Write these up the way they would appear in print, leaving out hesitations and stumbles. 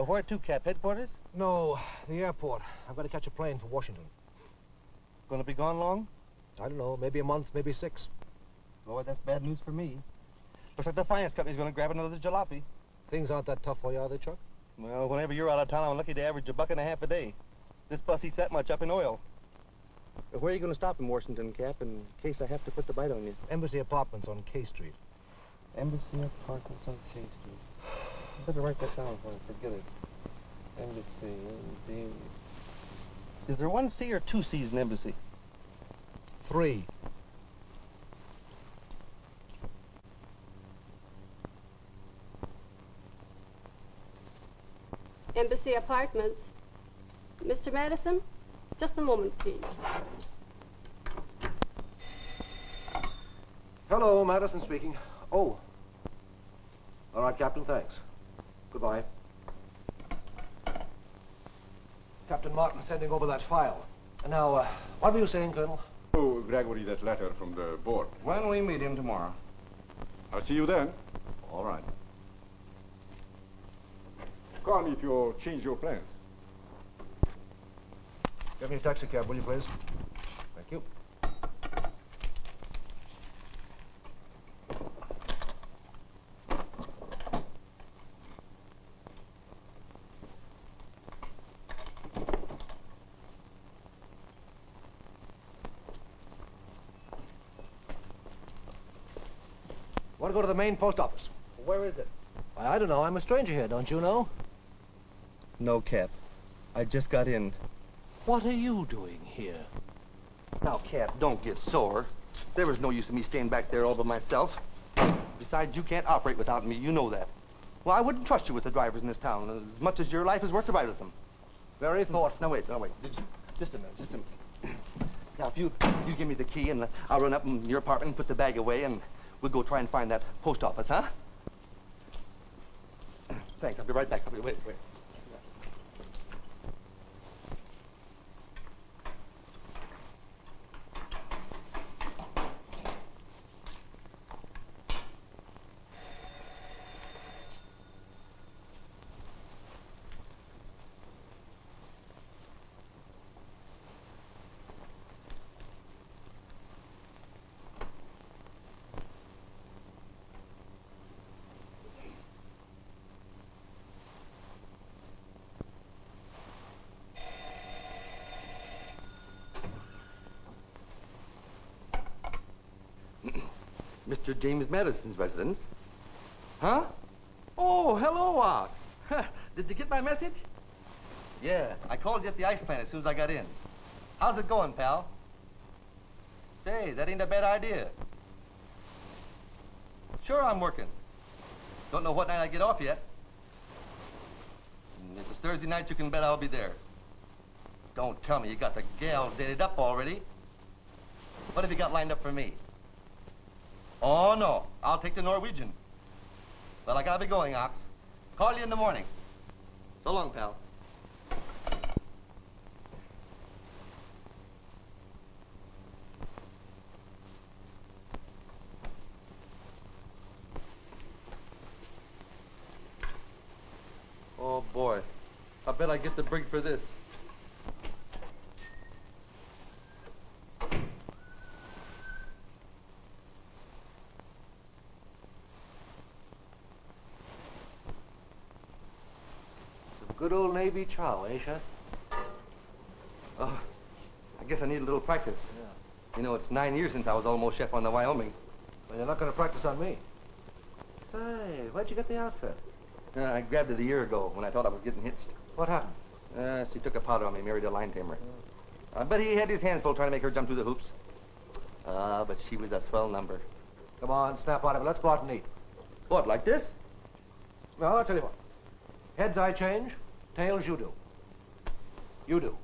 Where to, Cap? Headquarters? No, the airport. I've got to catch a plane for Washington. Gonna be gone long? I don't know, maybe a month, maybe 6. Lord, that's bad news for me. Looks like the finance company's gonna grab another jalopy. Things aren't that tough for you, are they, Chuck? Well, whenever you're out of town, I'm lucky to average $1.50 a day. This bus eats that much up in oil. Where are you gonna stop in Washington, Cap, in case I have to put the bite on you? Embassy Apartments on K Street. Embassy Apartments on K Street. I better write that down before I forget it. Embassy, MD. Is there 1 C or 2 C's in Embassy? 3. Embassy Apartments. Mr. Madison, just a moment, please. Hello, Madison speaking. Oh. All right, Captain, thanks. Goodbye. Captain Martin sending over that file. And now, what were you saying, Colonel? Oh, Gregory, that letter from the board. When we meet him tomorrow. I'll see you then. All right. Call me if you change your plans. Get me a taxi cab, will you, please? Thank you. Want to go to the main post office? Where is it? I don't know. I'm a stranger here, don't you know? No, Cap. I just got in. What are you doing here? Now, Cap, don't get sore. There was no use in me staying back there all by myself. Besides, you can't operate without me. You know that. Well, I wouldn't trust you with the drivers in this town, as much as your life is worth to ride with them. Very thoughtful. Now, wait. Just a minute. Now, if you give me the key, and I'll run up in your apartment and put the bag away, and we'll go try and find that post office, huh? Thanks. I'll be right back. Wait. Mr. James Madison's residence. Huh? Oh, hello, Ox. Did you get my message? Yeah, I called you at the ice plant as soon as I got in. How's it going, pal? Say, that ain't a bad idea. Sure, I'm working. Don't know what night I get off yet. And if it's Thursday night, you can bet I'll be there. Don't tell me you got the gal dated up already. What have you got lined up for me? Oh, no. I'll take the Norwegian. Well, I gotta be going, Ox. Call you in the morning. So long, pal. Oh, boy. I bet I get the brig for this. Good old Navy chow, eh, Chef? Oh, I guess I need a little practice. Yeah. You know, it's 9 years since I was almost chef on the Wyoming. Well, you're not going to practice on me. Say, where'd you get the outfit? I grabbed it a year ago when I thought I was getting hitched. What happened? She took a powder on me, married a line tamer. I bet he had his hands full trying to make her jump through the hoops. But she was a swell number. Come on, snap out of it. Let's go out and eat. What, like this? No, I'll tell you what. Heads I change, tails you do. You do.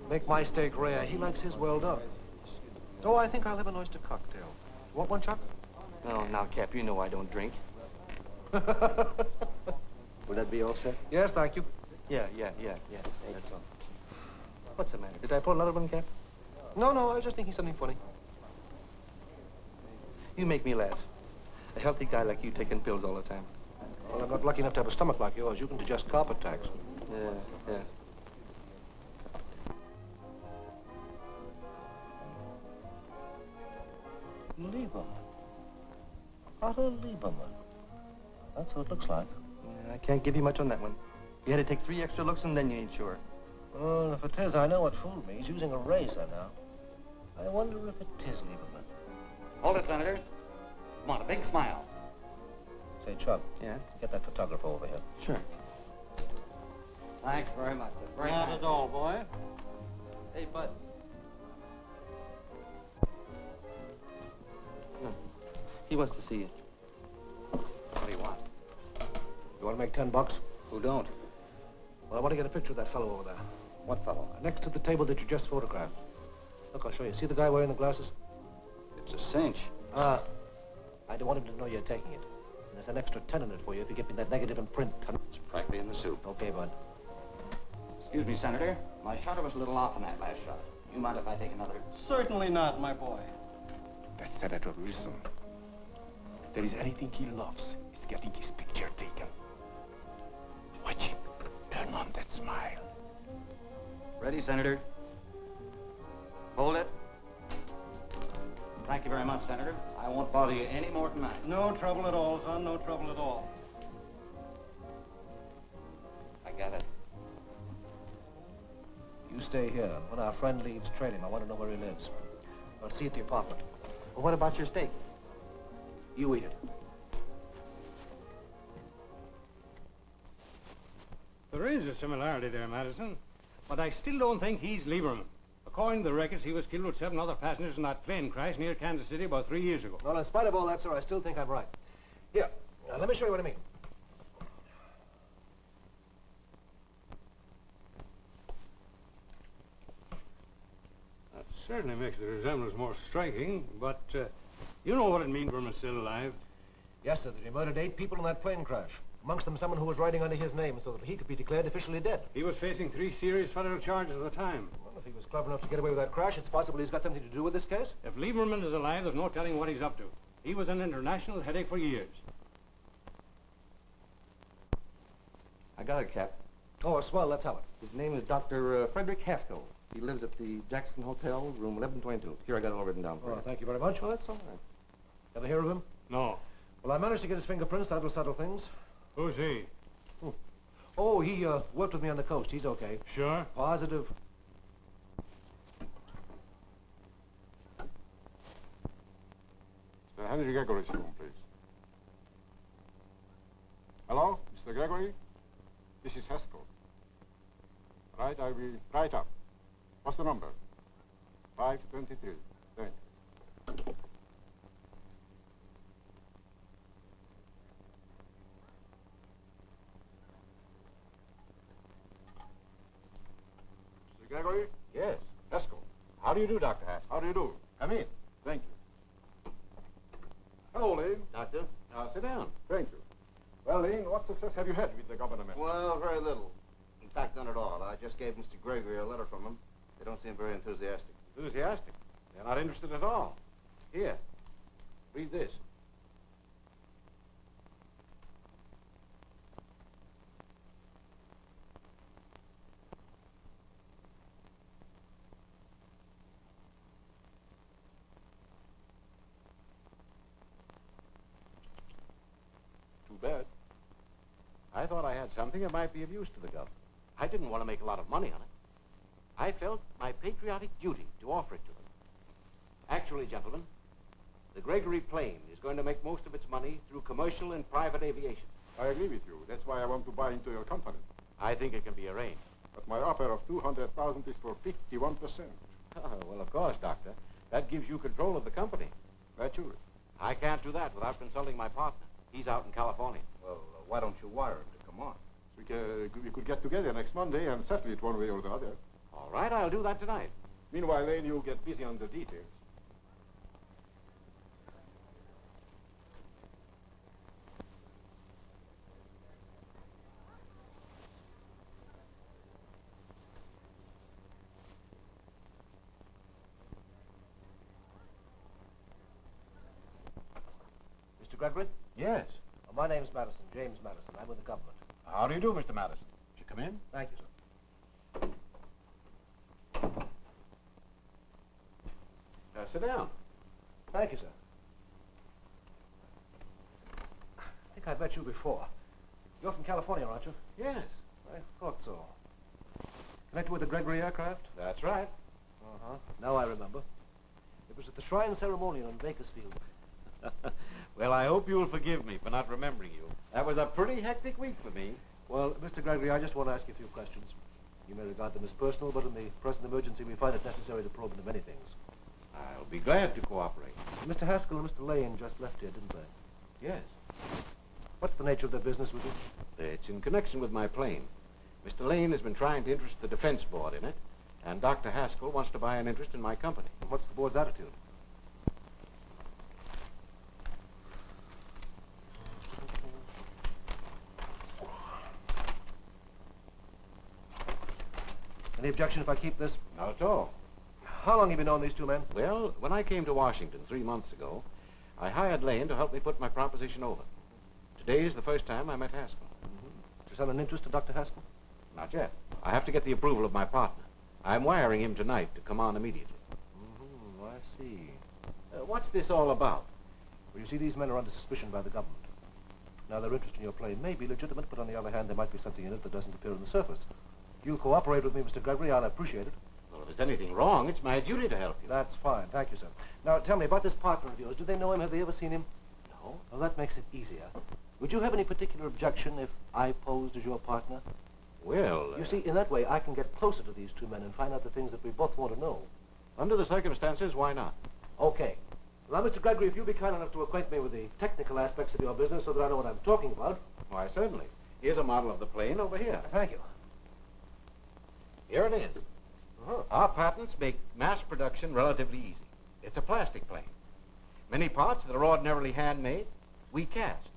Make my steak rare. He likes his well done. Oh, I think I'll have an oyster cocktail. Want one, Chuck? Oh, now, Cap, you know I don't drink. Would that be all set? Yes, thank you. Yeah. That's all. What's the matter? Did I pull another one, Cap? No, I was just thinking something funny. You make me laugh. A healthy guy like you taking pills all the time. Well, I'm not lucky enough to have a stomach like yours. You can digest carpet tacks. Yeah. Lieberman. Otto Lieberman. That's who it looks like. Yeah, I can't give you much on that one. You had to take 3 extra looks and then you ain't sure. Well, if it is, I know what fooled me. He's using a razor now. I wonder if it is Lieberman. Hold it, Senator. Come on, a big smile. Say, Chuck. Yeah? Get that photographer over here. Sure. Thanks very much, sir. Very Not kind. at all, boy. Hey, Bud. No. He wants to see you. What do you want? You want to make $10? Who don't? Well, I want to get a picture of that fellow over there. What fellow? Next to the table that you just photographed. Look, I'll show you. See the guy wearing the glasses? It's a cinch. I don't want him to know you're taking it. And there's an extra 10 in it for you if you get me that negative in print. It's practically in the soup. Okay, Bud. Excuse me, Senator. My shutter was a little off on that last shot. You mind if I take another? Certainly not, my boy. That Senator Wilson. If there is anything he loves, it's getting his picture taken. Watch him. Turn on that smile. Ready, Senator? Hold it. Thank you very much, Senator. I won't bother you any more tonight. No trouble at all, son. No trouble at all. I got it. You stay here. When our friend leaves, train him. I want to know where he lives. I'll see you at the apartment. Well, what about your steak? You eat it. There is a similarity there, Madison. But I still don't think he's Lieberman. According to the records, he was killed with 7 other passengers in that plane crash near Kansas City about 3 years ago. Well, in spite of all that, sir, I still think I'm right. Here, let me show you what I mean. That certainly makes the resemblance more striking, but you know what it means Lieberman's still alive. Yes, sir, that he murdered 8 people in that plane crash. Amongst them, someone who was writing under his name so that he could be declared officially dead. He was facing 3 serious federal charges at the time. Well, if he was clever enough to get away with that crash, it's possible he's got something to do with this case. If Lieberman is alive, there's no telling what he's up to. He was an international headache for years. I got it, Cap. Oh, swell, let's have it. His name is Dr. Frederick Haskell. He lives at the Jackson Hotel, room 1122. Here, I got it all written down for Oh, you. thank you very much. Well, that's all right. Ever hear of him? No. Well, I managed to get his fingerprints. That'll settle things. Who's he? Oh, he worked with me on the coast. He's okay. Sure? Positive. Mr. Henry Gregory's room, please. Hello, Mr. Gregory? This is Haskell. Right, I'll be right up. What's the number? 523. Thank you. Mr. Gregory? Yes. Haskell. How do you do, Dr. Haskell? How do you do? Come in. Thank you. Hello, Lane. Doctor? Sit down. Thank you. Well, Lane, what success have you had with the government? Well, very little. In fact, none at all. I just gave Mr. Gregory a letter from him. They don't seem very enthusiastic. Enthusiastic. They're not interested at all. Here, read this. Too bad. I thought I had something that might be of use to the government. I didn't want to make a lot of money on it. I felt my patriotic duty to offer it to them. Actually, gentlemen, the Gregory plane is going to make most of its money through commercial and private aviation. I agree with you. That's why I want to buy into your company. I think it can be arranged. But my offer of 200,000 is for 51%. Well, of course, Doctor. That gives you control of the company. Naturally. I can't do that without consulting my partner. He's out in California. Well, why don't you wire him to come on? We could get together next Monday and settle it one way or the other. All right, I'll do that tonight. Meanwhile, Lane, you get busy on the details. Gregory? Yes. My name's Madison, James Madison. I'm with the government. How do you do, Mr. Madison? Would you come in? Thank you, sir. Sit down. Thank you, sir. I think I've met you before. You're from California, aren't you? Yes. I thought so. Connected with the Gregory aircraft? That's right. Uh-huh. Now I remember. It was at the shrine ceremonial in Bakersfield. Well, I hope you'll forgive me for not remembering you. That was a pretty hectic week for me. Well, Mr. Gregory, I just want to ask you a few questions. You may regard them as personal, but in the present emergency, we find it necessary to probe into many things. I'll be glad to cooperate. Mr. Haskell and Mr. Lane just left here, didn't they? Yes. What's the nature of their business with you? It's in connection with my plane. Mr. Lane has been trying to interest the Defense Board in it, and Dr. Haskell wants to buy an interest in my company. And what's the board's attitude? Any objection if I keep this? Not at all. How long have you known these two men? Well, when I came to Washington 3 months ago, I hired Lane to help me put my proposition over. Today is the first time I met Haskell. Did you send an interest to Dr. Haskell? Not yet. I have to get the approval of my partner. I'm wiring him tonight to come on immediately. I see. What's this all about? Well, you see, these men are under suspicion by the government. Now, their interest in your plane may be legitimate, but on the other hand, there might be something in it that doesn't appear on the surface. If you'll cooperate with me, Mr. Gregory, I'll appreciate it. Well, if there's anything wrong, it's my duty to help you. That's fine. Thank you, sir. Now, tell me about this partner of yours. Do they know him? Have they ever seen him? No. Well, that makes it easier. Would you have any particular objection if I posed as your partner? Well, You see, in that way, I can get closer to these two men and find out the things that we both want to know. under the circumstances, why not? Okay. Now, Mr. Gregory, if you'd be kind enough to acquaint me with the technical aspects of your business so that I know what I'm talking about. Why, certainly. Here's a model of the plane over here. Thank you. Here it is. Our patents make mass production relatively easy. It's a plastic plane. Many parts that are ordinarily handmade, we cast.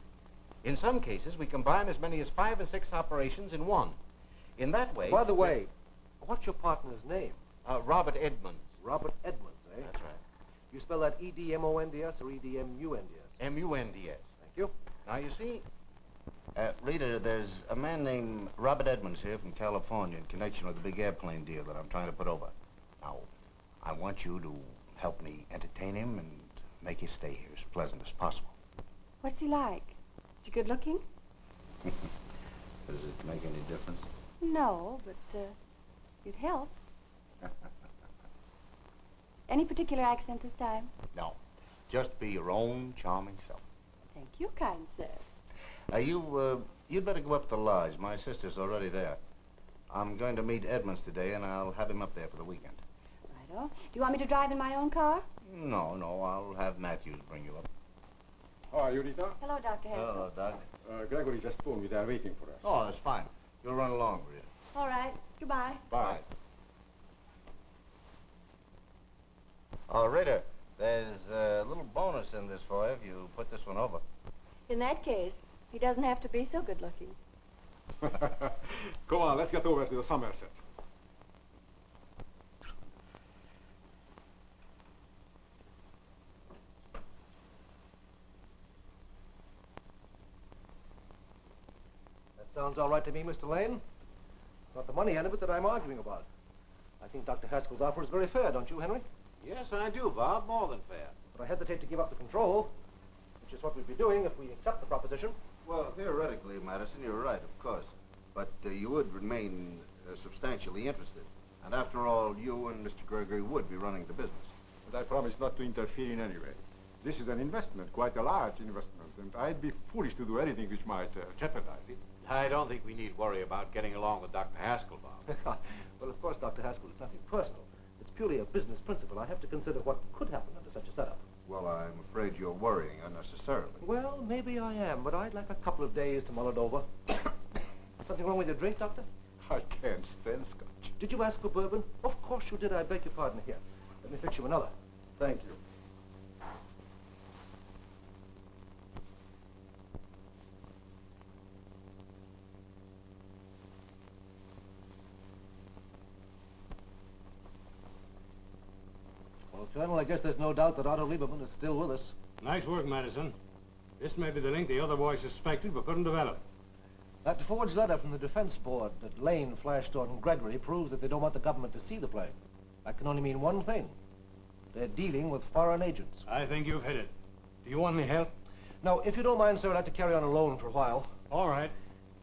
In some cases, we combine as many as 5 or 6 operations in one. In that way... By the way, what's your partner's name? Robert Edmonds. Robert Edmonds, eh? That's right. You spell that E-D-M-O-N-D-S or E-D-M-U-N-D-S? M-U-N-D-S. Thank you. Now, you see... Rita, there's a man named Robert Edmonds here from California in connection with the big airplane deal that I'm trying to put over. Now, I want you to help me entertain him and make his stay here as pleasant as possible. What's he like? Is he good looking? Does it make any difference? No, but it helps. Any particular accent this time? No. Just be your own charming self. Thank you, kind sir. You'd better go up to the lodge. My sister's already there. I'm going to meet Edmonds today, and I'll have him up there for the weekend. Righto. Do you want me to drive in my own car? No, I'll have Matthews bring you up. How are you, Rita? Hello, Dr. Haskell. Hello, Doc. Gregory just told me they're waiting for us. Oh, that's fine. You'll run along, Rita. All right. Goodbye. Bye. Oh, Rita, there's a little bonus in this for you if you put this one over. In that case, he doesn't have to be so good looking. Come on, let's get over to the Somerset. That sounds all right to me, Mr. Lane. It's not the money end of it that I'm arguing about. I think Dr. Haskell's offer is very fair, don't you, Henry? Yes, I do, Bob. More than fair. But I hesitate to give up the control, which is what we'd be doing if we accept the proposition. Well, theoretically, Madison, you're right, of course. But you would remain substantially interested. And after all, you and Mr. Gregory would be running the business. But I promise not to interfere in any way. This is an investment, quite a large investment, and I'd be foolish to do anything which might jeopardize it. I don't think we need worry about getting along with Dr. Haskell, Bob. Well, of course, Dr. Haskell, it's nothing personal. It's purely a business principle. I have to consider what could happen under such a setup. Well, I'm afraid you're worrying unnecessarily. Well, maybe I am, but I'd like a couple of days to mull it over. Something wrong with your drink, Doctor? I can't stand scotch. Did you ask for bourbon? Of course you did. I beg your pardon. Here, let me fix you another. Thank you. Well, Colonel, I guess there's no doubt that Otto Lieberman is still with us. Nice work, Madison. This may be the link the other boy suspected but couldn't develop. That forged letter from the defense board that Lane flashed on Gregory proves that they don't want the government to see the plane. That can only mean one thing. They're dealing with foreign agents. I think you've hit it. Do you want any help? Now, if you don't mind, sir, I'd like to carry on alone for a while. All right.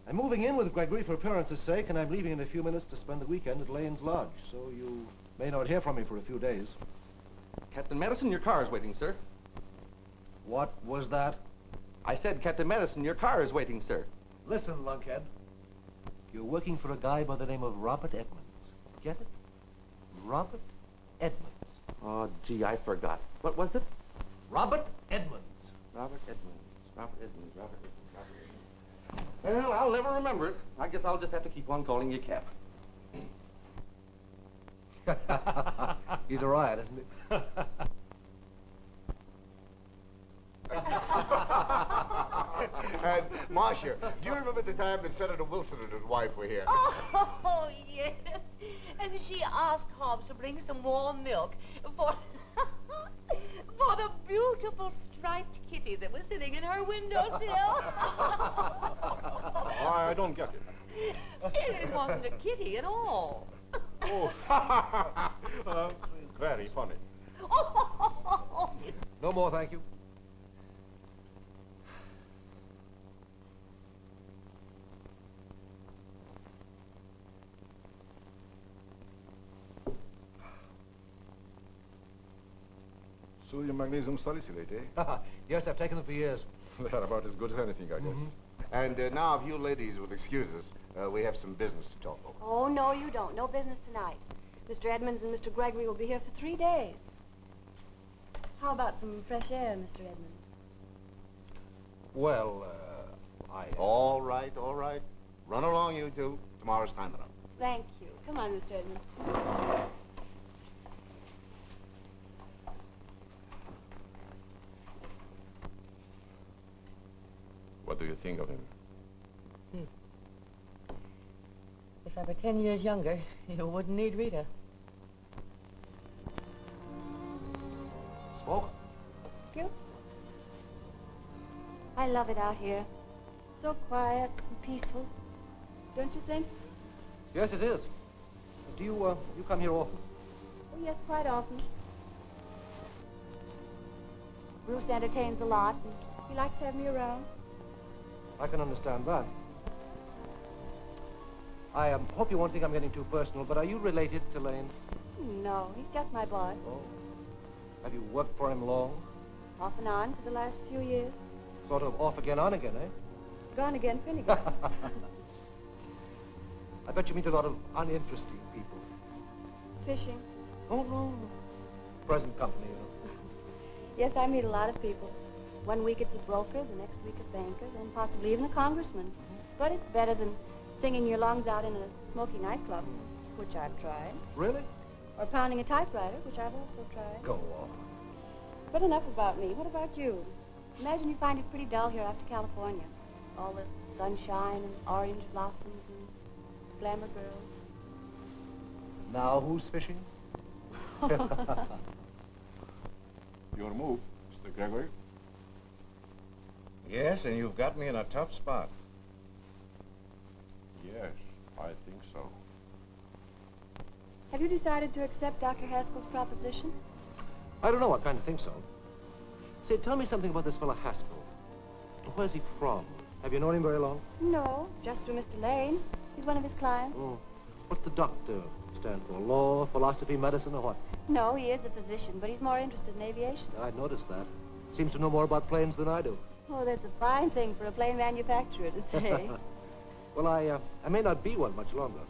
I'm moving in with Gregory for appearance's sake, and I'm leaving in a few minutes to spend the weekend at Lane's Lodge, so you may not hear from me for a few days. Captain Madison, your car is waiting, sir. What was that? I said, Captain Madison, your car is waiting, sir. Listen, lunkhead. You're working for a guy by the name of Robert Edmonds. Get it? Robert Edmonds. Oh, gee, I forgot. What was it? Robert Edmonds. Robert Edmonds. Robert Edmonds. Robert Edmonds. Robert Edmonds. Well, I'll never remember it. I guess I'll just have to keep on calling you Cap. He's a riot, isn't he? And, Marcia, do you remember the time that Senator Wilson and his wife were here? Oh, yes. And she asked Hobbs to bring some warm milk for... for the beautiful striped kitty that was sitting in her windowsill. I don't get it. It wasn't a kitty at all. Oh, very funny. No more, thank you. Sodium magnesium salicylate, eh? Yes, I've taken them for years. They're about as good as anything, I guess. And now, if you ladies would excuse us, we have some business to talk over. Oh, no, you don't. No business tonight. Mr. Edmonds and Mr. Gregory will be here for 3 days. How about some fresh air, Mr. Edmonds? Well, All right, all right. Run along, you two. Tomorrow's time enough. Thank you. Come on, Mr. Edmonds. What do you think of him? If I were 10 years younger, you wouldn't need Rita. Smoke? Thank you. I love it out here. So quiet and peaceful. Don't you think? Yes, it is. Do you come here often? Oh, yes, quite often. Bruce entertains a lot, and he likes to have me around. I can understand that. I hope you won't think I'm getting too personal, but are you related to Lane? No, he's just my boss. Oh. Have you worked for him long? Off and on for the last few years. Sort of off again, on again, eh? Gone again, Finnegan. I bet you meet a lot of uninteresting people. Fishing. Oh, no. Present company, you know. Yes, I meet a lot of people. 1 week it's a broker, the next week a banker, then possibly even a congressman. But it's better than singing your lungs out in a smoky nightclub, which I've tried. Really? Or pounding a typewriter, which I've also tried. Go on. But enough about me. What about you? Imagine you find it pretty dull here after California. All the sunshine and orange blossoms and glamour girls. Now who's fishing? Your move, Mr. Gregory. Yes, and you've got me in a tough spot. Yes, I think so. Have you decided to accept Dr. Haskell's proposition? I don't know. I kind of think so. Say, tell me something about this fellow Haskell. Where's he from? Have you known him very long? No, just through Mr. Lane. He's one of his clients. Oh. What's the doctor stand for? Law, philosophy, medicine, or what? No, he is a physician, but he's more interested in aviation. I noticed that. Seems to know more about planes than I do. Oh, that's a fine thing for a plane manufacturer to say. Well, I may not be one much longer.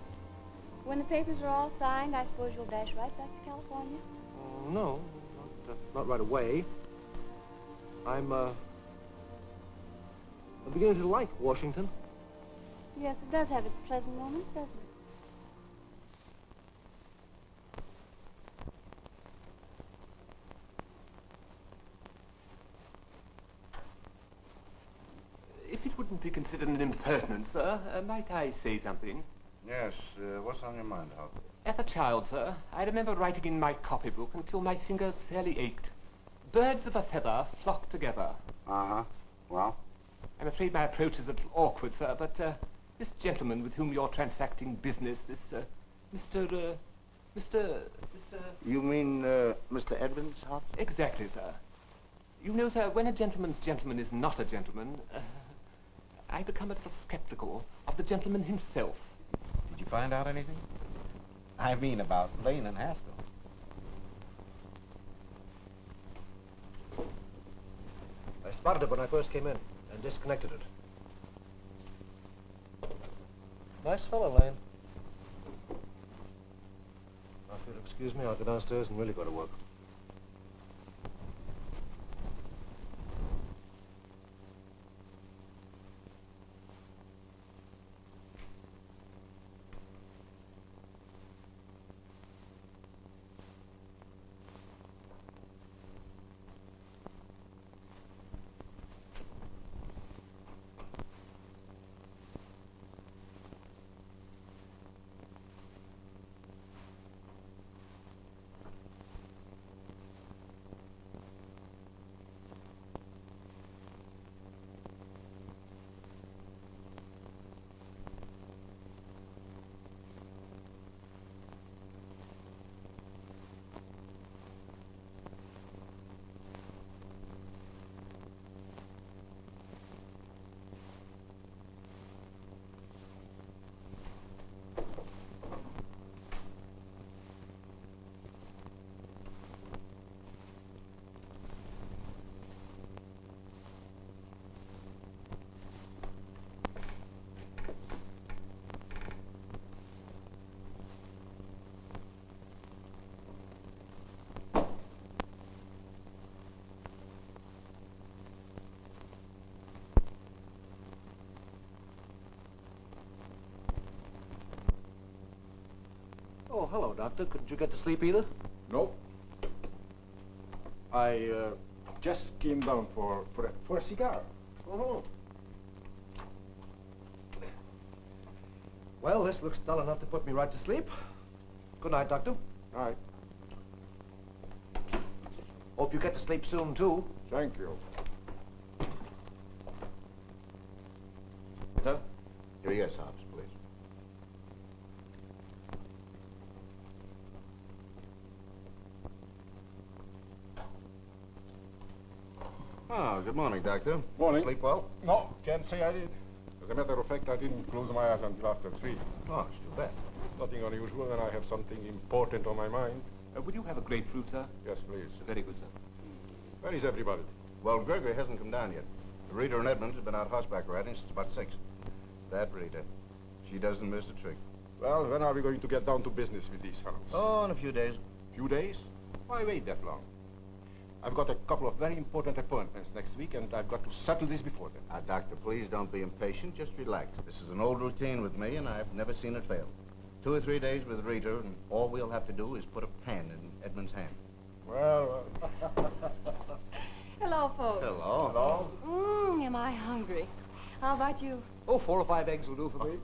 When the papers are all signed, I suppose you'll dash right back to California? No, not right away. I'm beginning to like Washington. Yes, it does have its pleasant moments, doesn't it? If it wouldn't be considered an impertinence, sir, might I say something? Yes, what's on your mind, Hal? As a child, sir, I remember writing in my copybook until my fingers fairly ached. Birds of a feather flock together. Uh-huh. Well? I'm afraid my approach is a little awkward, sir, but this gentleman with whom you're transacting business, this, Mr. You mean, Mr. Edmonds, Hobbs? Exactly, sir. You know, sir, when a gentleman's gentleman is not a gentleman, I become a little skeptical of the gentleman himself. Did you find out anything? I mean, about Lane and Haskell. I spotted it when I first came in and disconnected it. Nice fellow, Lane. Now, if you'll excuse me, I'll go downstairs and really go to work. Oh, hello, Doctor. Couldn't you get to sleep either? No. I just came down for a cigar. Oh. Well, this looks dull enough to put me right to sleep. Good night, Doctor. All right. Hope you get to sleep soon, too. Thank you. Sir? Yes, Hobbs, please. Oh, good morning, Doctor. Morning. Sleep well? No, can't say I did. As a matter of fact, I didn't close my eyes until after 3. Oh, it's too bad. Nothing unusual, and I have something important on my mind. Would you have a grapefruit, sir? Yes, please. Very good, sir. Where is everybody? Well, Gregory hasn't come down yet. Rita and Edmonds have been out horseback riding since about 6. That Rita. She doesn't miss a trick. Well, when are we going to get down to business with these fellows? Oh, in a few days. Few days? Why wait that long? I've got a couple of very important appointments next week, and I've got to settle this before then. Now, Doctor, please don't be impatient. Just relax. This is an old routine with me, and I've never seen it fail. 2 or 3 days with Rita, and all we'll have to do is put a pen in Edmund's hand. Well, Hello, folks. Hello. hello. Am I hungry? How about you? Oh, 4 or 5 eggs will do for me.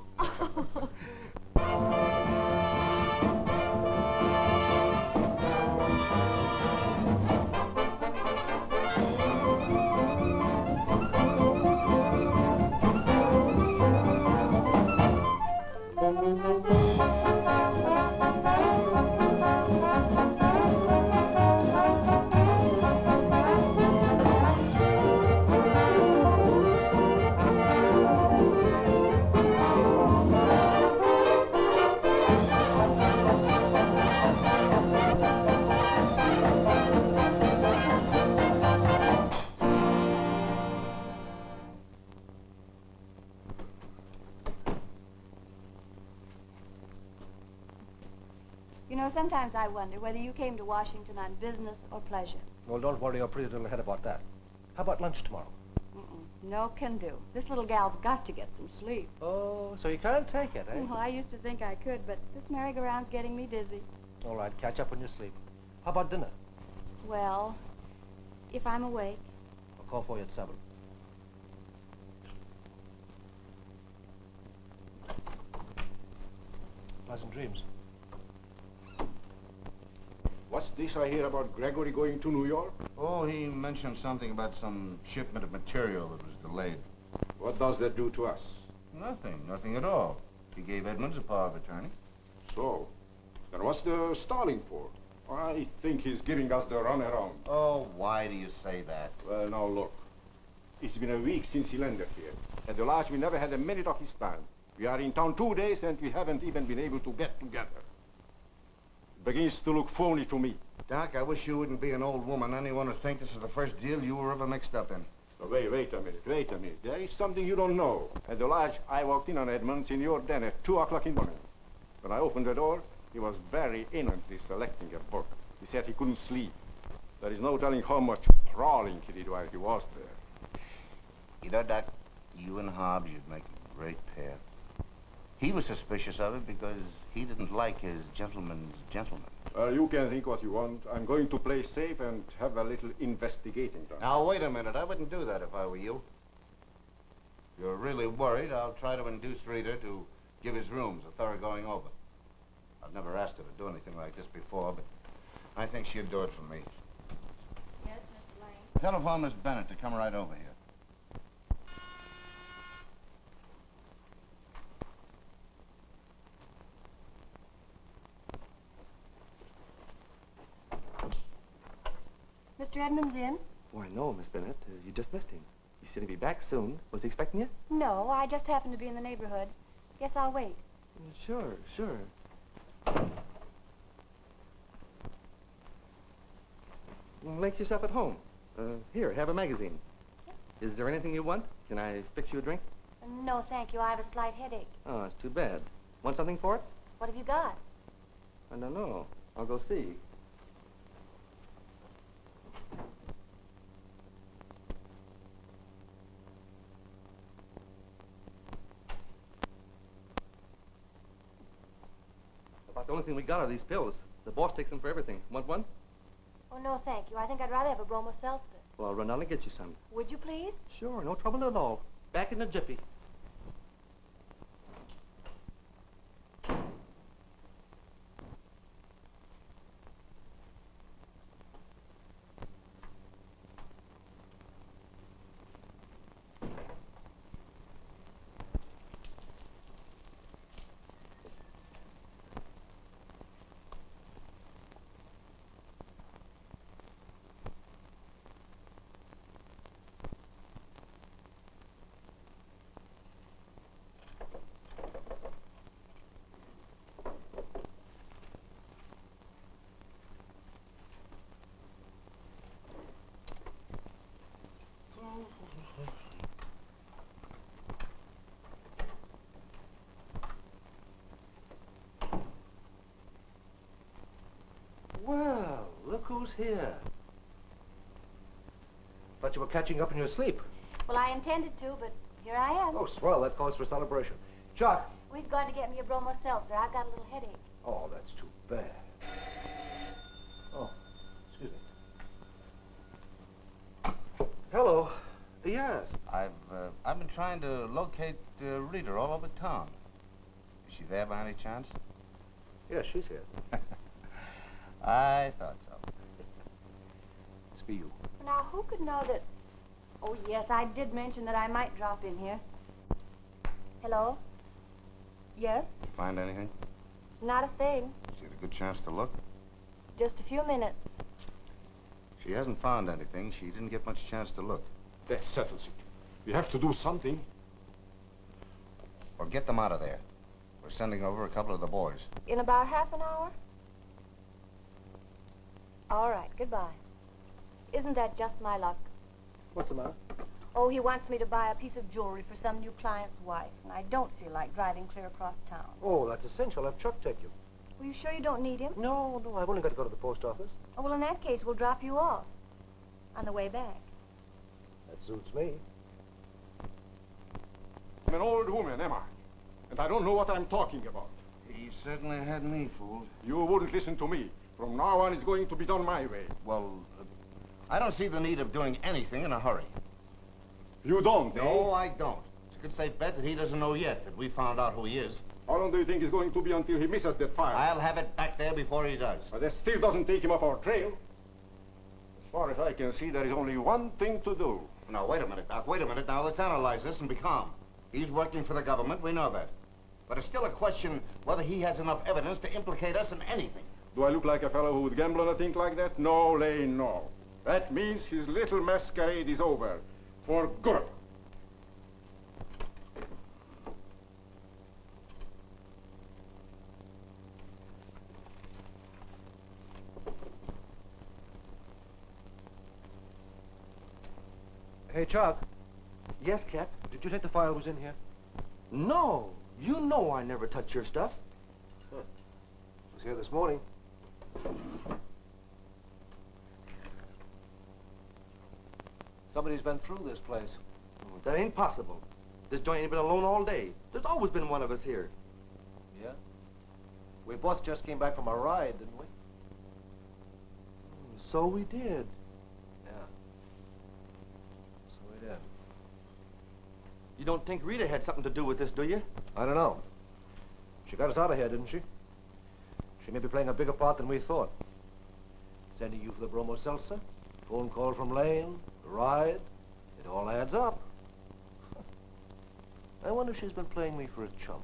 You know, sometimes I wonder whether you came to Washington on business or pleasure. Well, don't worry your pretty little head about that. How about lunch tomorrow? No can do. This little gal's got to get some sleep. Oh, so you can't take it, eh? Well, I used to think I could, but this merry-go-round's getting me dizzy. All right, catch up when you sleep. How about dinner? Well, if I'm awake. I'll call for you at 7. Pleasant dreams. What's this I hear about Gregory going to New York? Oh, he mentioned something about some shipment of material that was delayed. What does that do to us? Nothing at all. He gave Edmonds a power of attorney. So, then what's the stalling for? I think he's giving us the runaround. Oh, why do you say that? Well, now look. It's been a week since he landed here. At the lodge, we never had a minute of his time. We are in town 2 days, and we haven't even been able to get together. It begins to look phony to me. Doc, I wish you wouldn't be an old woman. Anyone would think this is the first deal you were ever mixed up in. So wait a minute. There is something you don't know. At the lodge, I walked in on Edmonds in your den at 2 o'clock in the morning. When I opened the door, he was very innocently selecting a book. He said he couldn't sleep. There is no telling how much prowling he did while he was there. You know, Doc, you and Hobbs, you'd make a great pair. He was suspicious of it because he didn't like his gentleman's gentleman. You can think what you want. I'm going to play safe and have a little investigating done. Now, wait a minute. I wouldn't do that if I were you. If you're really worried, I'll try to induce Rita to give his rooms a thorough going over. I've never asked her to do anything like this before, but I think she'd do it for me. Yes, Mr. Lane. Telephone Miss Bennett to come right over here. Mr. Edmonds in? Why, no, Miss Bennett. You just missed him. He said he'd be back soon. Was he expecting you? No, I just happened to be in the neighborhood. Guess I'll wait. Sure. Well, make yourself at home. Here, have a magazine. Is there anything you want? Can I fix you a drink? No, thank you. I have a slight headache. Oh, it's too bad. Want something for it? What have you got? I don't know. I'll go see. About the only thing we got are these pills. The boss takes them for everything. Want one? Oh, no, thank you. I think I'd rather have a bromo seltzer. Well, I'll run down and get you some. Would you please? Sure, no trouble at all. Back in a jiffy. Well, look who's here. Thought you were catching up in your sleep. Well, I intended to, but here I am. Oh, swell. That calls for celebration. Chuck. We've gone to get me a bromo seltzer. I've got a little headache. Oh, that's too bad. Oh, excuse me. Hello. Yes. I've been trying to locate Rita all over town. Is she there by any chance? Yes, she's here. I thought so. It's for you. Now, who could know that... Oh, yes, I did mention that I might drop in here. Hello? Yes? Find anything? Not a thing. She had a good chance to look. Just a few minutes. She hasn't found anything. She didn't get much chance to look. That settles it. We have to do something. Well, get them out of there. We're sending over a couple of the boys. In about half an hour? All right, goodbye. Isn't that just my luck? What's the matter? Oh, he wants me to buy a piece of jewelry for some new client's wife, and I don't feel like driving clear across town. Oh, that's essential. Have Chuck take you. Are you sure you don't need him? No, I've only got to go to the post office. Oh, well, in that case, we'll drop you off on the way back. That suits me. I'm an old woman, am I? And I don't know what I'm talking about. He certainly had me fooled. You wouldn't listen to me. From now on, it's going to be done my way. Well, I don't see the need of doing anything in a hurry. You don't, eh? No, I don't. It's a good safe bet that he doesn't know yet that we found out who he is. How long do you think it's going to be until he misses that fire? I'll have it back there before he does. But that still doesn't take him off our trail. As far as I can see, there is only one thing to do. Now, wait a minute, Doc. Wait a minute. Now, let's analyze this and be calm. He's working for the government. We know that. But it's still a question whether he has enough evidence to implicate us in anything. Do I look like a fellow who would gamble on a thing like that? No, Lane, no. That means his little masquerade is over. For good. Hey, Chuck, Yes, Cap? did you take the file that was in here? No. You know I never touch your stuff. It was here this morning. Somebody's been through this place. That ain't possible. This joint ain't been alone all day. There's always been one of us here. Yeah? We both just came back from a ride, didn't we? So we did. Yeah. So we did. You don't think Rita had something to do with this, do you? I don't know. She got us out of here, didn't she? She may be playing a bigger part than we thought. Sending you for the bromo seltzer, phone call from Lane, the ride. It all adds up. I wonder if she's been playing me for a chump.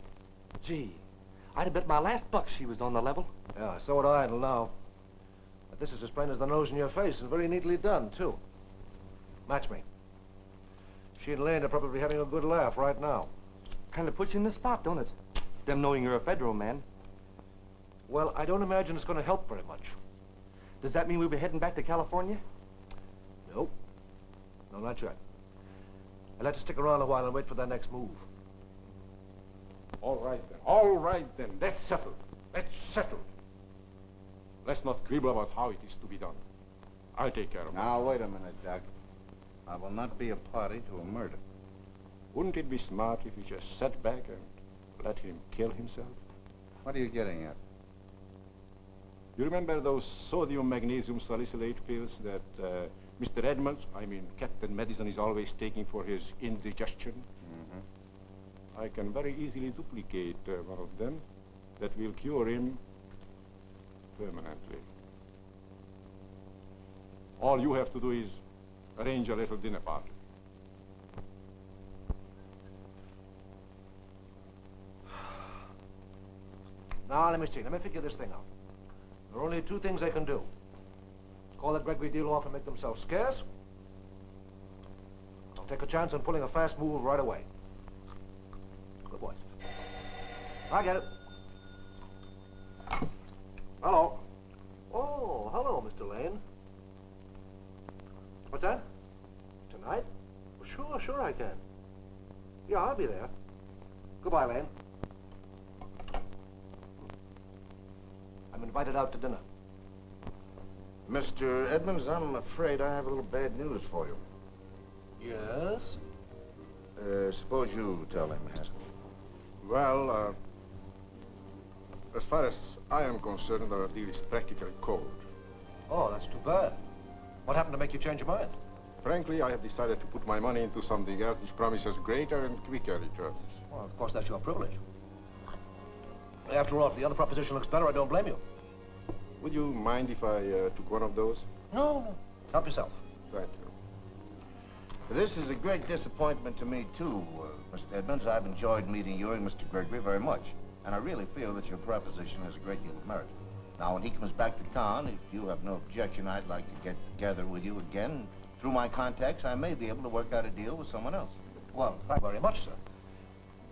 Gee, I'd have bet my last buck she was on the level. Yeah, so would I until now. But this is as plain as the nose in your face, and very neatly done, too. Match me. She and Lane are probably having a good laugh right now. Kind of puts you in the spot, don't it? Them knowing you're a federal man. Well, I don't imagine it's going to help very much. Does that mean we'll be heading back to California? Nope. No, not yet. I'll have to stick around a while and wait for their next move. All right, then. All right, then. That's settled. That's settled. Let's not quibble about how it is to be done. I'll take care of it. Now, wait a minute, Doc. I will not be a party to a murder. Wouldn't it be smart if you just sat back and let him kill himself? What are you getting at? You remember those sodium magnesium salicylate pills that Mr. Edmonds, I mean Captain Madison, is always taking for his indigestion? Mm-hmm. I can very easily duplicate one of them that will cure him permanently. All you have to do is arrange a little dinner party. Now, let me see. Let me figure this thing out. There are only two things they can do. Call that Gregory deal off and make themselves scarce. I'll take a chance on pulling a fast move right away. Good boy. I get it. Hello. Oh, hello, Mr. Lane. What's that? Tonight? Well, sure I can. Yeah, I'll be there. Goodbye, Lane. I'm invited out to dinner. Mr. Edmonds, I'm afraid I have a little bad news for you. Yes? Suppose you tell him, Haskell. Well, as far as I am concerned, our deal is practically cold. Oh, that's too bad. What happened to make you change your mind? Frankly, I have decided to put my money into something else which promises greater and quicker returns. Well, of course, that's your privilege. After all, if the other proposition looks better, I don't blame you. Would you mind if I took one of those? No. Help yourself. Thank you. This is a great disappointment to me, too, Mr. Edmonds. I've enjoyed meeting you and Mr. Gregory very much, and I really feel that your proposition has a great deal of merit. Now, when he comes back to town, if you have no objection, I'd like to get together with you again. Through my contacts, I may be able to work out a deal with someone else. Well, thank you very much, sir.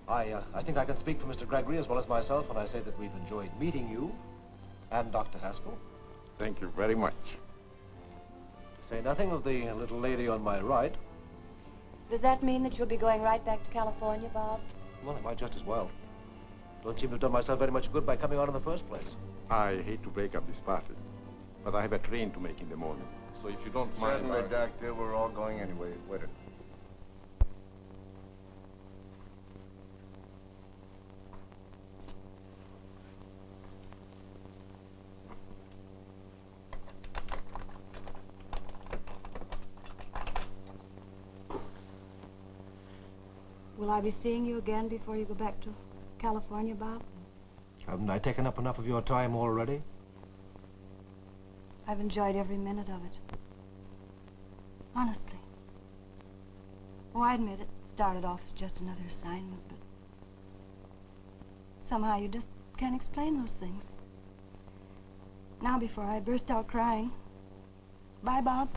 I think I can speak for Mr. Gregory as well as myself when I say that we've enjoyed meeting you and Dr. Haskell. Thank you very much. To say nothing of the little lady on my right. Does that mean that you'll be going right back to California, Bob? Well, I might just as well. Don't seem to have done myself very much good by coming out in the first place. I hate to break up this party, but I have a train to make in the morning. So if you don't mind... Certainly, Doctor. We're all going anyway. Wait a minute. Will I be seeing you again before you go back to California, Bob? Haven't I taken up enough of your time already? I've enjoyed every minute of it. Honestly. Oh, I admit it started off as just another assignment, but somehow you just can't explain those things. Now, before I burst out crying. Bye, Bob.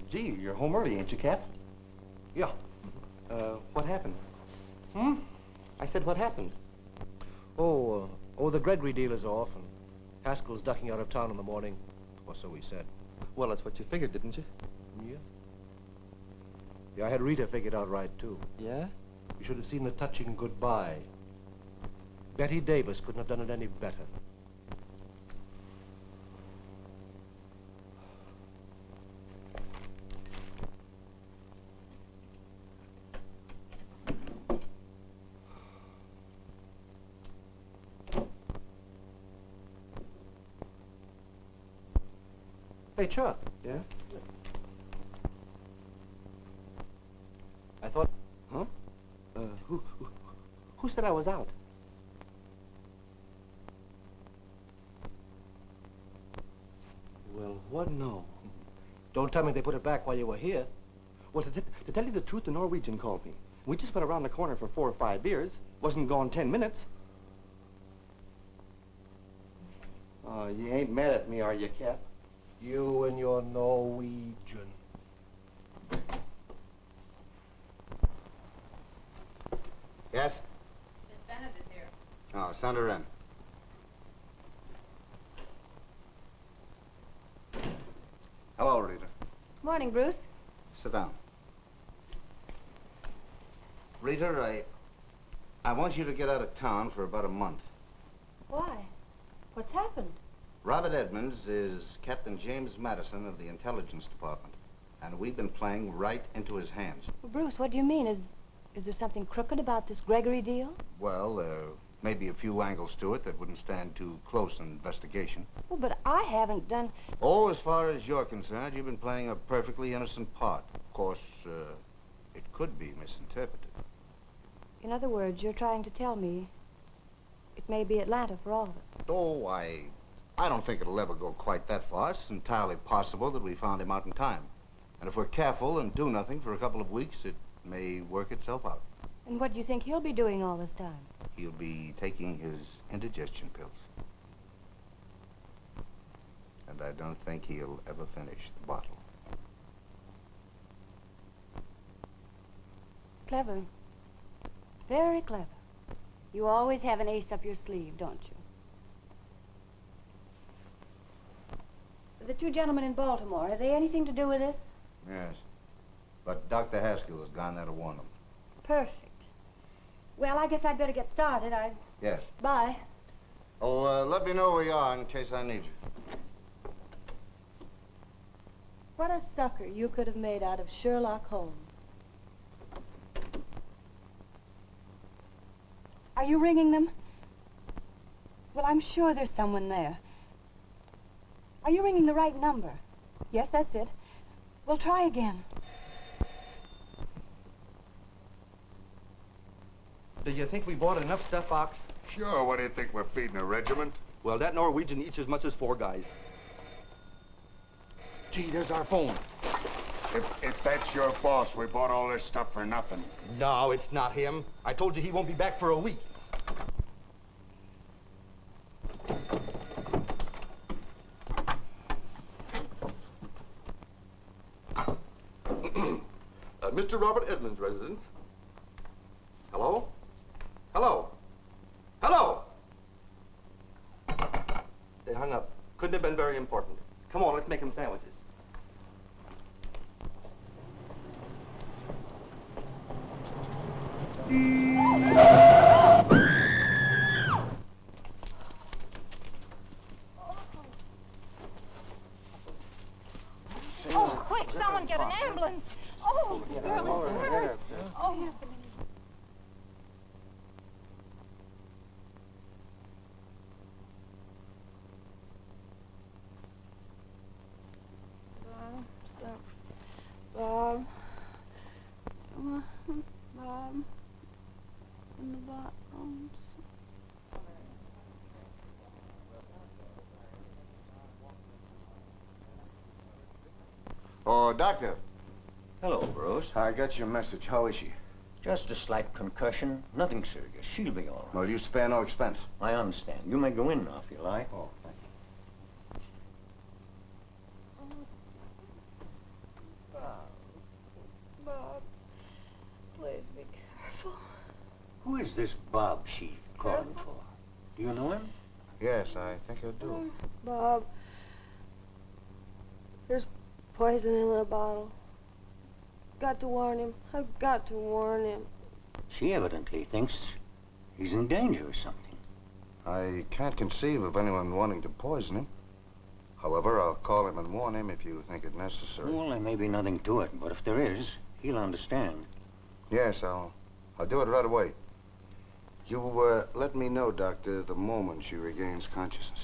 Gee, you're home early, ain't you, Cap? Yeah. What happened? I said, what happened? Oh, the Gregory deal is off, and Haskell's ducking out of town in the morning. Or so he said. Well, that's what you figured, didn't you? Yeah. Yeah, I had Rita figured out right, too. Yeah? You should have seen the touching goodbye. Betty Davis couldn't have done it any better. Hey, Chuck. Yeah? I thought... Huh? Who said I was out? Well, what? No. Don't tell me they put it back while you were here. Well, to tell you the truth, the Norwegian called me. We just went around the corner for 4 or 5 beers. Wasn't gone 10 minutes. Oh, you ain't mad at me, are you, Cap? You and your Norwegian. Yes? Miss Bennett is here. Oh, send her in. Hello, Rita. Morning, Bruce. Sit down. Rita, I want you to get out of town for about a month. Why? What's happened? Robert Edmonds is Captain James Madison of the Intelligence Department, and we've been playing right into his hands. Well, Bruce, what do you mean? Is there something crooked about this Gregory deal? Well, there may be a few angles to it that wouldn't stand too close an investigation. Well, but I haven't done... Oh, as far as you're concerned, you've been playing a perfectly innocent part. Of course, it could be misinterpreted. In other words, you're trying to tell me it may be Atlanta for all of us. Oh, I don't think it'll ever go quite that far. It's entirely possible that we found him out in time. And if we're careful and do nothing for a couple of weeks, it may work itself out. And what do you think he'll be doing all this time? He'll be taking his indigestion pills. And I don't think he'll ever finish the bottle. Clever. Very clever. You always have an ace up your sleeve, don't you? The 2 gentlemen in Baltimore, have they anything to do with this? Yes. But Dr. Haskell has gone there to warn them. Perfect. Well, I guess I'd better get started. Yes. Bye. Oh, let me know where you are in case I need you. What a sucker you could have made out of Sherlock Holmes. Are you ringing them? Well, I'm sure there's someone there. Are you ringing the right number? Yes, that's it. We'll try again. Do you think we bought enough stuff, Ox? Sure, what do you think, we're feeding a regiment? Well, that Norwegian eats as much as 4 guys. Gee, there's our phone. If that's your boss, we bought all this stuff for nothing. No, it's not him. I told you he won't be back for a week. Mr. Robert Edmonds' residence. Hello? Hello? Hello? They hung up. Couldn't have been very important. Come on, let's make them sandwiches. in the bottoms. Oh, Doctor. Hello, Bruce. I got your message. How is she? Just a slight concussion. Nothing serious. She'll be all right. Well, you spare no expense. I understand. You may go in now if you like. Oh, thank you. Bob, please be careful. Who is this Bob she's calling for? Do you know him? Yes, I think I do. Bob, there's poison in the bottle. Got to warn him. I've got to warn him. She evidently thinks he's in danger or something. I can't conceive of anyone wanting to poison him. However, I'll call him and warn him if you think it necessary. Well, there may be nothing to it, but if there is, he'll understand. Yes, I'll do it right away. You, let me know, Doctor, the moment she regains consciousness.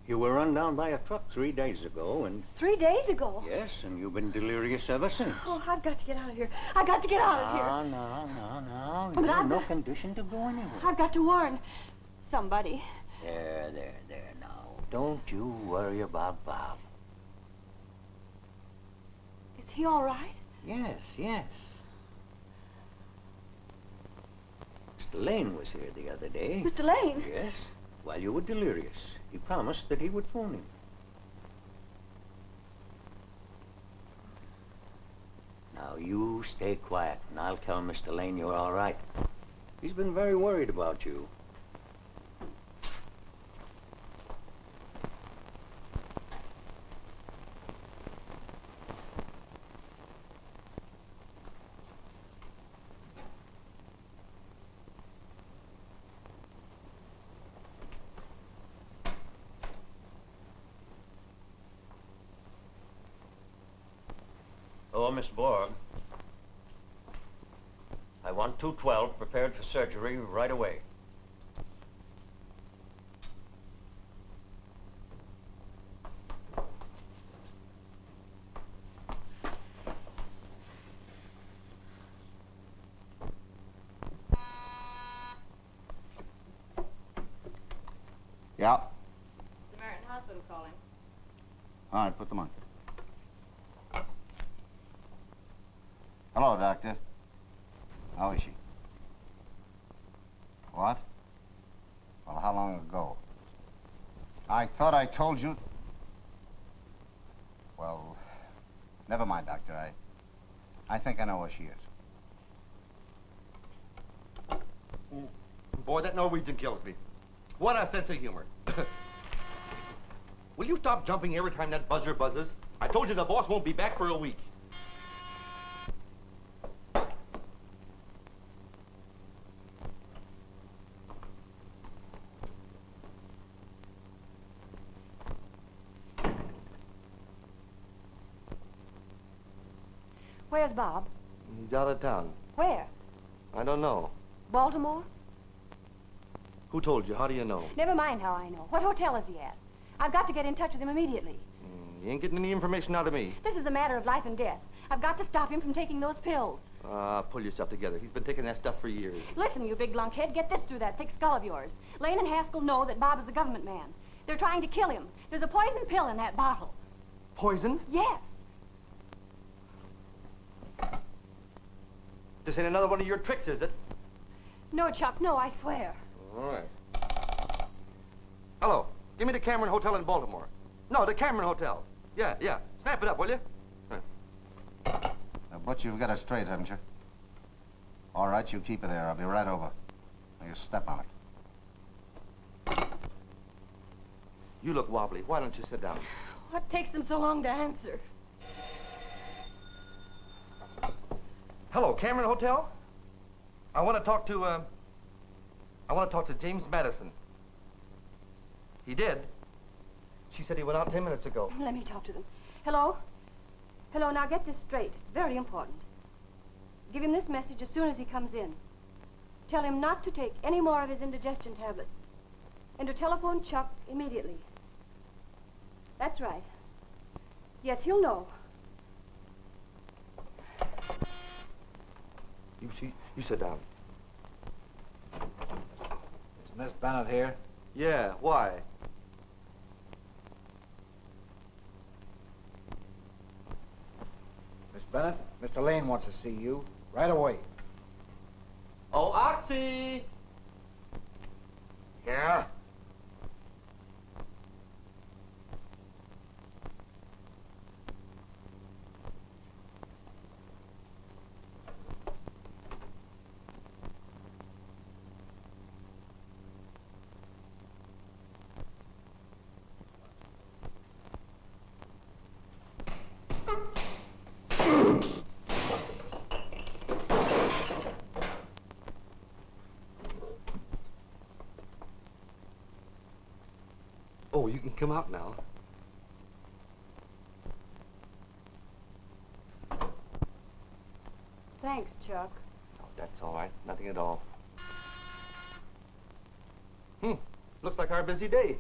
You were run down by a truck 3 days ago, and... 3 days ago? Yes, and you've been delirious ever since. Oh, I've got to get out of here. I've got to get out of here. No. But You're in no I've- condition to go anywhere. I've got to warn somebody. There, now. Don't you worry about Bob. Is he all right? Yes. Mr. Lane was here the other day. Mr. Lane? Yes, while you were delirious. He promised that he would phone him. Now, you stay quiet, and I'll tell Mr. Lane you're all right. He's been very worried about you. Hello, Miss Borg. I want 212 prepared for surgery right away. Yeah. Samaritan Hospital calling. All right, put them on. Hello, Doctor. How is she? What? Well, how long ago? I thought I told you... Well, never mind, Doctor. I think I know where she is. Boy, that Norwegian kills me. What a sense of humor. Will you stop jumping every time that buzzer buzzes? I told you the boss won't be back for a week. Where's Bob? He's out of town. Where? I don't know. Baltimore? Who told you? How do you know? Never mind how I know. What hotel is he at? I've got to get in touch with him immediately. You ain't getting any information out of me. This is a matter of life and death. I've got to stop him from taking those pills. Pull yourself together. He's been taking that stuff for years. Listen, you big lunkhead, get this through that thick skull of yours. Lane and Haskell know that Bob is a government man. They're trying to kill him. There's a poison pill in that bottle. Poison? Yes. This ain't another one of your tricks, is it? No, Chuck, no, I swear. All right. Hello. Give me the Cameron Hotel in Baltimore. No, the Cameron Hotel. Yeah. Snap it up, will you? Now, Butch, you've got it straight, haven't you? All right, you keep it there. I'll be right over. Now, you step on it. You look wobbly. Why don't you sit down? What takes them so long to answer? Hello, Cameron Hotel? I want to talk to James Madison. He did. She said he went out 10 minutes ago. Let me talk to them. Hello? Hello, now get this straight. It's very important. Give him this message as soon as he comes in. Tell him not to take any more of his indigestion tablets. And to telephone Chuck immediately. That's right. Yes, he'll know. You sit down. Is Miss Bennett here? Yeah, why? Miss Bennett, Mr. Lane wants to see you right away. Oh, Oxy! Yeah? Oh, you can come out now. Thanks, Chuck. Oh, that's all right. Nothing at all. Looks like our busy day.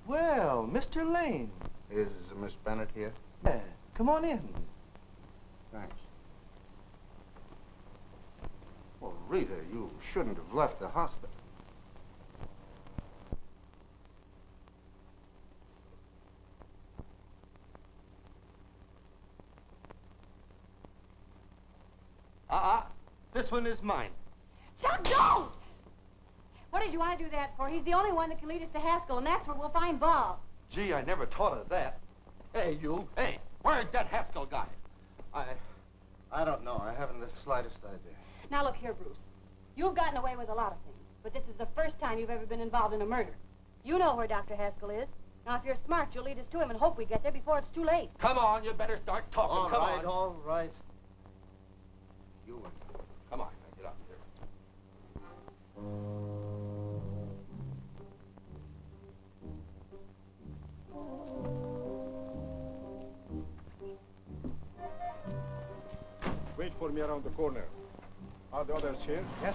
Well, Mr. Lane. Is Miss Bennett here? Yeah, come on in. Thanks. Well, Rita, you shouldn't have left the hospital. This one is mine. Chuck, don't! What did you want to do that for? He's the only one that can lead us to Haskell, and that's where we'll find Bob. Gee, I never thought of that. Hey, you. Hey, where's that Haskell guy? I don't know. I haven't the slightest idea. Now, look here, Bruce. You've gotten away with a lot of things, but this is the first time you've ever been involved in a murder. You know where Dr. Haskell is. Now, if you're smart, you'll lead us to him and hope we get there before it's too late. Come on, you better start talking. Come on. All right. You win. Come on, now get up here. Wait for me around the corner. Are the others here? Yes.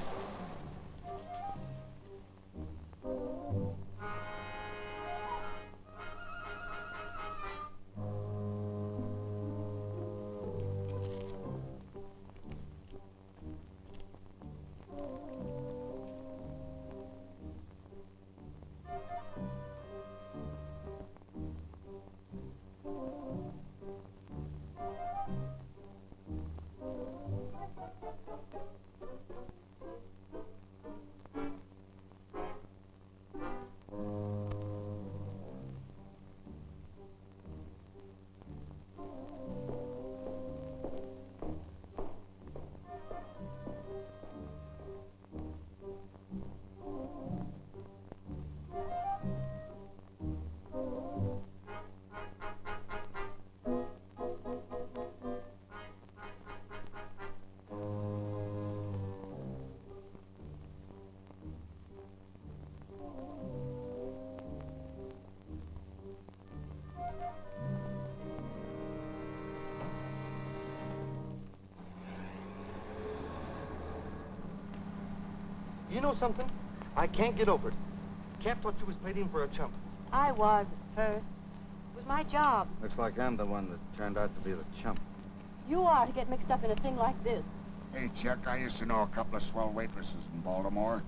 You know something? I can't get over it. Cap thought she was playing him for a chump. I was at first. It was my job. Looks like I'm the one that turned out to be the chump. You are to get mixed up in a thing like this. Hey, Chuck, I used to know a couple of swell waitresses in Baltimore.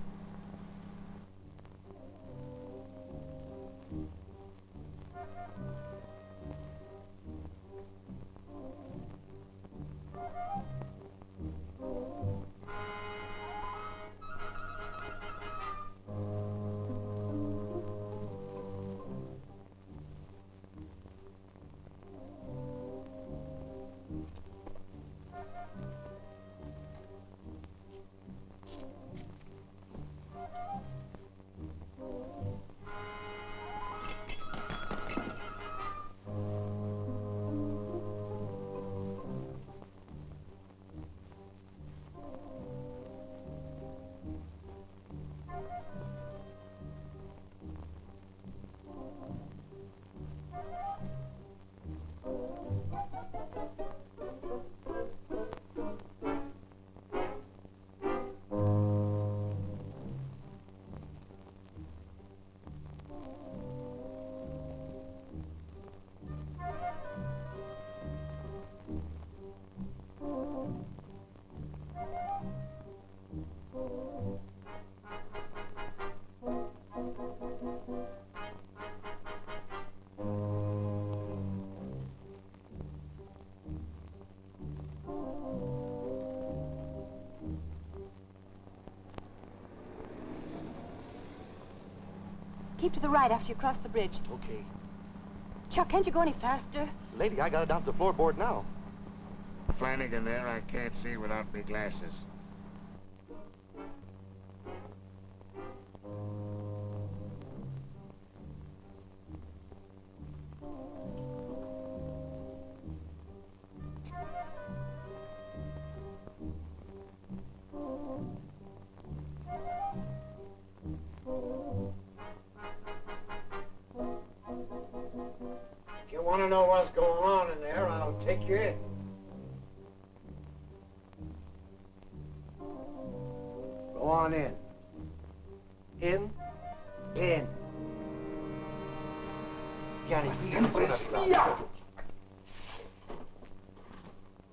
Keep to the right after you cross the bridge. Okay. Chuck, can't you go any faster? Lady, I got it down to the floorboard now. Flanagan there, I can't see without my glasses. If you want to know what's going on in there, I'll take you in. Go on in. In? In.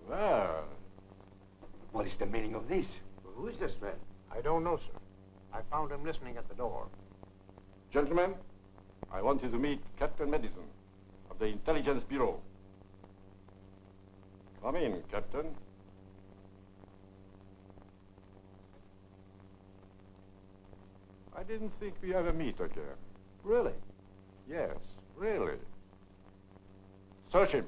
Well, What is the meaning of this? Who is this man? I don't know, sir. I found him listening at the door. gentlemen, I want you to meet Captain Madison of the Intelligence Bureau. Come in, Captain. I didn't think we ever meet again. Really? Yes, really. Search him.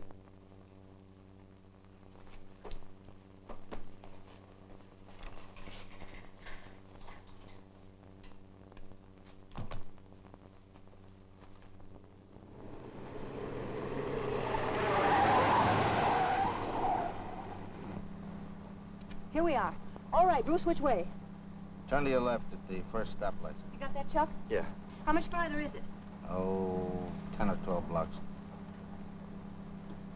Here we are. All right, Bruce, which way? Turn to your left at the first stoplight. You got that, Chuck? Yeah. How much farther is it? Oh, 10 or 12 blocks.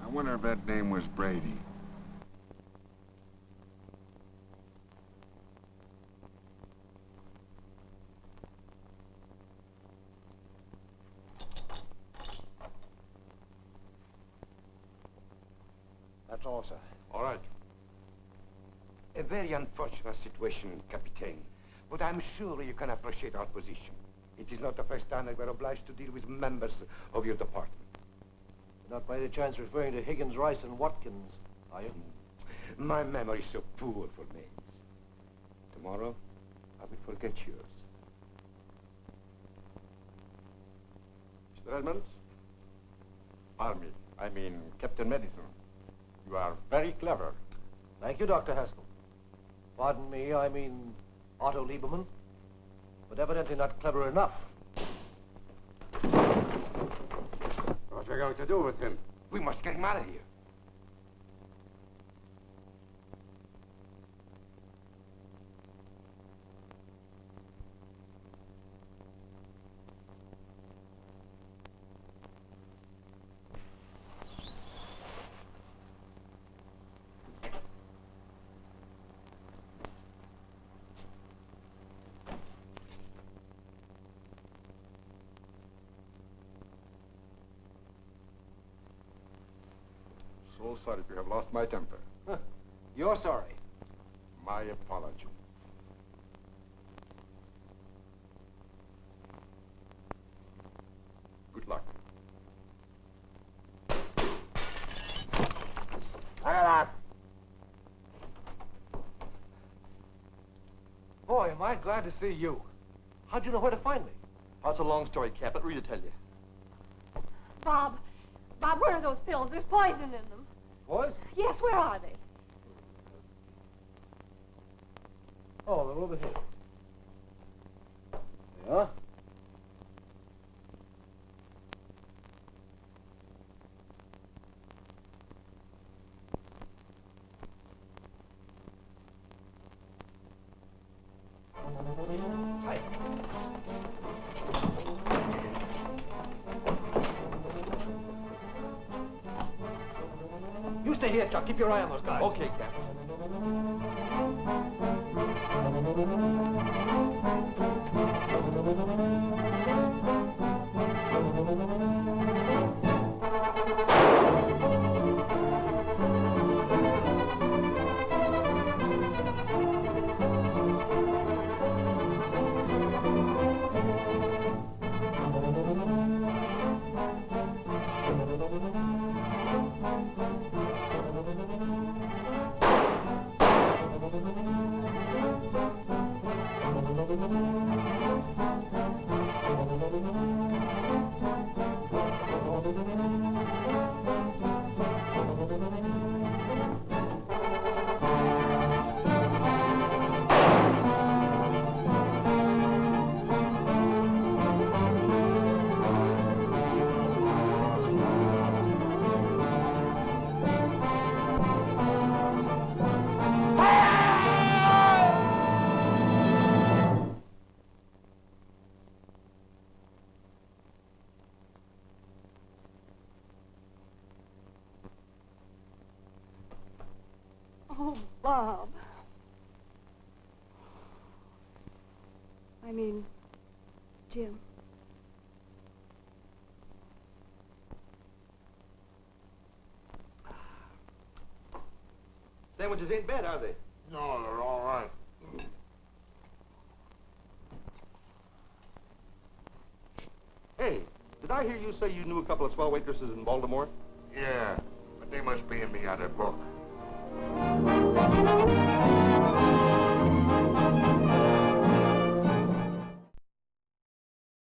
I wonder if that name was Brady. That's all, sir. All right. A very unfortunate situation, Captain. But I'm sure you can appreciate our position. It is not the first time that we're obliged to deal with members of your department. You're not by any chance referring to Higgins, Rice, and Watkins, are you? My memory is so poor for names. Tomorrow, I will forget yours. Mr. Edmonds? Army, I mean Captain Madison. You are very clever. Thank you, Dr. Haskell. Pardon me, I mean Otto Lieberman. But evidently not clever enough. What are we going to do with him? We must get him out of here. So sorry if you have lost my temper. Huh. You're sorry. My apology. Good luck. Boy, am I glad to see you. How'd you know where to find me? Oh, it's a long story, Cap, but Rita tell you. Bob, where are those pills? There's poison in them. Boys? Yes, where are they? Oh, they're over here. There you are. Hi. You stay here, Chuck. Keep your eye on those guys. Okay, Cap. Oh, Bob. I mean, Jim. Sandwiches ain't bad, are they? No, they're all right. Hey, did I hear you say you knew a couple of swell waitresses in Baltimore? Yeah, but they must be in the other book.